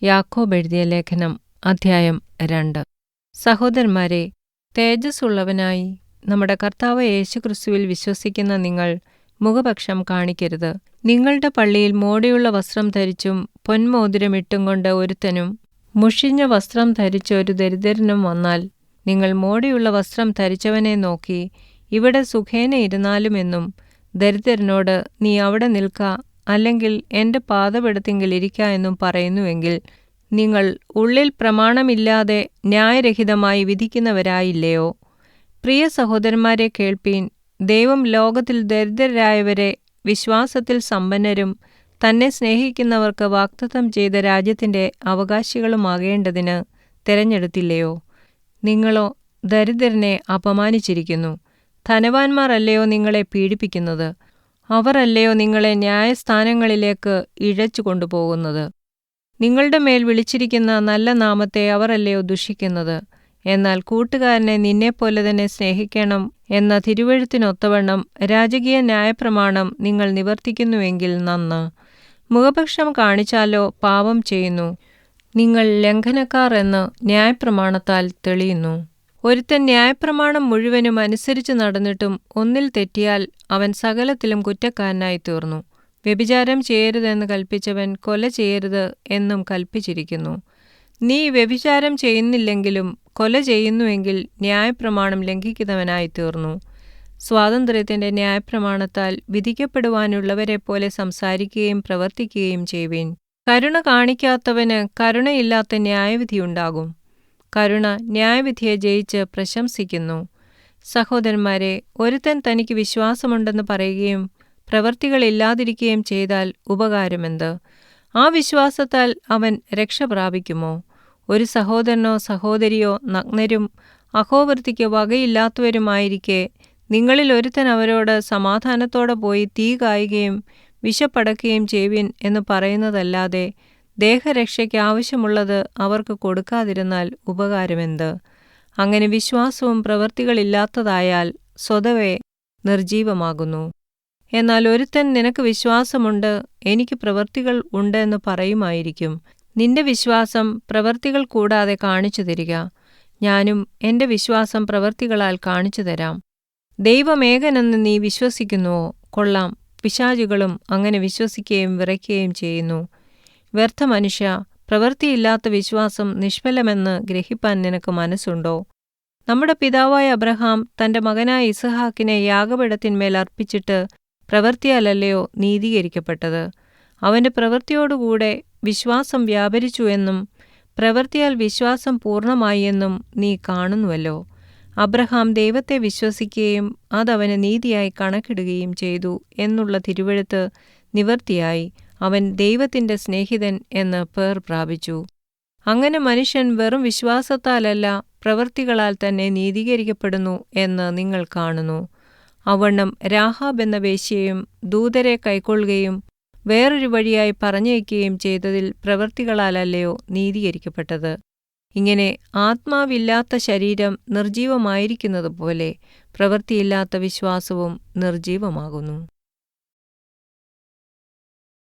യാക്കോബ് എഴുതിയ ലേഖനം അധ്യായം 2. സഹോദരന്മാരെ, തേജസ്സുള്ളവനായി നമ്മുടെ കർത്താവ് യേശുക്രിസ്തുവിൽ വിശ്വസിക്കുന്ന നിങ്ങൾ മുഖപക്ഷം കാണിക്കരുത്. നിങ്ങളുടെ പള്ളിയിൽ മോടിയുള്ള വസ്ത്രം ധരിച്ചും പൊന്മോതിരമിട്ടും കൊണ്ട് ഒരുത്തനും മുഷിഞ്ഞ വസ്ത്രം ധരിച്ച ഒരു ദരിദ്രനും വന്നാൽ, നിങ്ങൾ മോടിയുള്ള വസ്ത്രം ധരിച്ചവനെ നോക്കി ഇവിടെ സുഖേന ഇരുന്നാലുമെന്നും ദരിദ്രനോട് നീ അവിടെ നിൽക്ക, അല്ലെങ്കിൽ എൻ്റെ പാദപീഠത്തിങ്കൽ ഇരിക്ക എന്നും പറയുന്നുവെങ്കിൽ, നിങ്ങൾ ഉള്ളിൽ പ്രമാണമില്ലാതെ ന്യായരഹിതമായി വിധിക്കുന്നവരായില്ലയോ? പ്രിയ സഹോദരന്മാരെ കേൾപ്പീൻ. ദൈവം ലോകത്തിൽ ദരിദ്രരായവരെ വിശ്വാസത്തിൽ സമ്പന്നരും തന്നെ സ്നേഹിക്കുന്നവർക്ക് വാഗ്ദത്തം ചെയ്ത രാജ്യത്തിൻ്റെ അവകാശികളുമാകേണ്ടതിന് തിരഞ്ഞെടുത്തില്ലയോ? നിങ്ങളോ ദരിദ്രനെ അപമാനിച്ചിരിക്കുന്നു. ധനവാന്മാർ അല്ലയോ നിങ്ങളെ പീഡിപ്പിക്കുന്നത്? അവർ അല്ലയോ നിങ്ങളെ ന്യായസ്ഥാനങ്ങളിലേക്ക് ഇഴച്ചു കൊണ്ടുപോകുന്നത്? നിങ്ങളുടെ മേൽ വിളിച്ചിരിക്കുന്ന നല്ല നാമത്തെ അവർ അല്ലയോ ദുഷിക്കുന്നത്? എന്നാൽ കൂട്ടുകാരനെ നിന്നെപ്പോലെ തന്നെ സ്നേഹിക്കണം എന്ന തിരുവെഴുത്തിനൊത്തവണ്ണം രാജകീയ ന്യായപ്രമാണം നിങ്ങൾ നിവർത്തിക്കുന്നുവെങ്കിൽ നന്ന്. മുഖപക്ഷം കാണിച്ചാലോ പാപം ചെയ്യുന്നു. നിങ്ങൾ ലംഘനക്കാർ എന്ന് ന്യായപ്രമാണത്താൽ തെളിയുന്നു. ഒരുത്തൻ ന്യായപ്രമാണം മുഴുവനും അനുസരിച്ച് നടന്നിട്ടും ഒന്നിൽ തെറ്റിയാൽ അവൻ സകലത്തിലും കുറ്റക്കാരനായി തീർന്നു. വ്യഭിചാരം ചെയ്യരുതെന്ന് കൽപ്പിച്ചവൻ കൊല ചെയ്യരുത് എന്നും കൽപ്പിച്ചിരിക്കുന്നു. നീ വ്യഭിചാരം ചെയ്യുന്നില്ലെങ്കിലും കൊല ചെയ്യുന്നുവെങ്കിൽ ന്യായപ്രമാണം ലംഘിക്കുന്നവനായി തീർന്നു. സ്വാതന്ത്ര്യത്തിൻ്റെ ന്യായപ്രമാണത്താൽ വിധിക്കപ്പെടുവാനുള്ളവരെ പോലെ സംസാരിക്കുകയും പ്രവർത്തിക്കുകയും ചെയ്യുവിൻ. കരുണ കാണിക്കാത്തവന് കരുണയില്ലാത്ത ന്യായവിധിയുണ്ടാകും. കരുണ ന്യായവിധിയെ ജയിച്ച് പ്രശംസിക്കുന്നു. സഹോദരന്മാരെ, ഒരുത്തൻ തനിക്ക് വിശ്വാസമുണ്ടെന്ന് പറയുകയും പ്രവൃത്തികളില്ലാതിരിക്കുകയും ചെയ്താൽ ഉപകാരമെന്ത്? ആ വിശ്വാസത്താൽ അവൻ രക്ഷ പ്രാപിക്കുമോ? ഒരു സഹോദരനോ സഹോദരിയോ നഗ്നരും അഹോവൃത്തിക്ക് വകയില്ലാത്തവരുമായിരിക്കെ നിങ്ങളിൽ ഒരുത്തൻ അവരോട് സമാധാനത്തോടെ പോയി തീ കായുകയും വിശപ്പടക്കുകയും ചെയ്യുവിൻ എന്ന് പറയുന്നതല്ലാതെ ദേഹരക്ഷയ്ക്ക് ആവശ്യമുള്ളത് അവർക്ക് കൊടുക്കാതിരുന്നാൽ ഉപകാരമെന്ത്? അങ്ങനെ വിശ്വാസവും പ്രവൃത്തികളില്ലാത്തതായാൽ സ്വതവേ നിർജീവമാകുന്നു. എന്നാൽ ഒരുത്തൻ നിനക്ക് വിശ്വാസമുണ്ട്, എനിക്ക് പ്രവൃത്തികൾ ഉണ്ട് എന്ന് പറയുമായിരിക്കും. നിന്റെ വിശ്വാസം പ്രവൃത്തികൾ കൂടാതെ കാണിച്ചു തരിക. ഞാനും എൻ്റെ വിശ്വാസം പ്രവൃത്തികളാൽ കാണിച്ചു തരാം. ദൈവമേകനെന്ന് നീ വിശ്വസിക്കുന്നുവോ? കൊള്ളാം. പിശാചുകളും അങ്ങനെ വിശ്വസിക്കുകയും വിറയ്ക്കുകയും ചെയ്യുന്നു. വ്യർത്ഥ മനുഷ്യ, പ്രവൃത്തിയില്ലാത്ത വിശ്വാസം നിഷ്ഫലമെന്ന് ഗ്രഹിപ്പാൻ നിനക്ക് മനസ്സുണ്ടോ? നമ്മുടെ പിതാവായ അബ്രഹാം തൻ്റെ മകനായ ഇസഹാക്കിനെ യാഗപീഠത്തിന്മേൽ അർപ്പിച്ചിട്ട് പ്രവൃത്തിയാലല്ലയോ നീതീകരിക്കപ്പെട്ടത്? അവൻ്റെ പ്രവൃത്തിയോടുകൂടെ വിശ്വാസം വ്യാപരിച്ചു എന്നും പ്രവൃത്തിയാൽ വിശ്വാസം പൂർണ്ണമായി എന്നും നീ കാണുന്നുവല്ലോ. അബ്രഹാം ദൈവത്തെ വിശ്വസിക്കുകയും അതവന് നീതിയായി കണക്കിടുകയും ചെയ്തു എന്നുള്ള തിരുവെഴുത്ത് നിവൃത്തിയായി അവൻ ദൈവത്തിൻ്റെ സ്നേഹിതൻ എന്ന് പേർ പ്രാപിച്ചു. അങ്ങനെ മനുഷ്യൻ വെറും വിശ്വാസത്താലല്ല പ്രവൃത്തികളാൽ തന്നെ നീതീകരിക്കപ്പെടുന്നു എന്ന് നിങ്ങൾ കാണുന്നു. അവണ്ണം രാഹാബ് എന്ന വേശ്യയും ദൂതരെ കൈക്കൊള്ളുകയും വേറൊരു വഴിയായി പറഞ്ഞയക്കുകയും ചെയ്തതിൽ പ്രവൃത്തികളാലല്ലയോ നീതീകരിക്കപ്പെട്ടത്? ഇങ്ങനെ ആത്മാവില്ലാത്ത ശരീരം നിർജീവമായിരിക്കുന്നതുപോലെ പ്രവൃത്തിയില്ലാത്ത വിശ്വാസവും നിർജീവമാകുന്നു.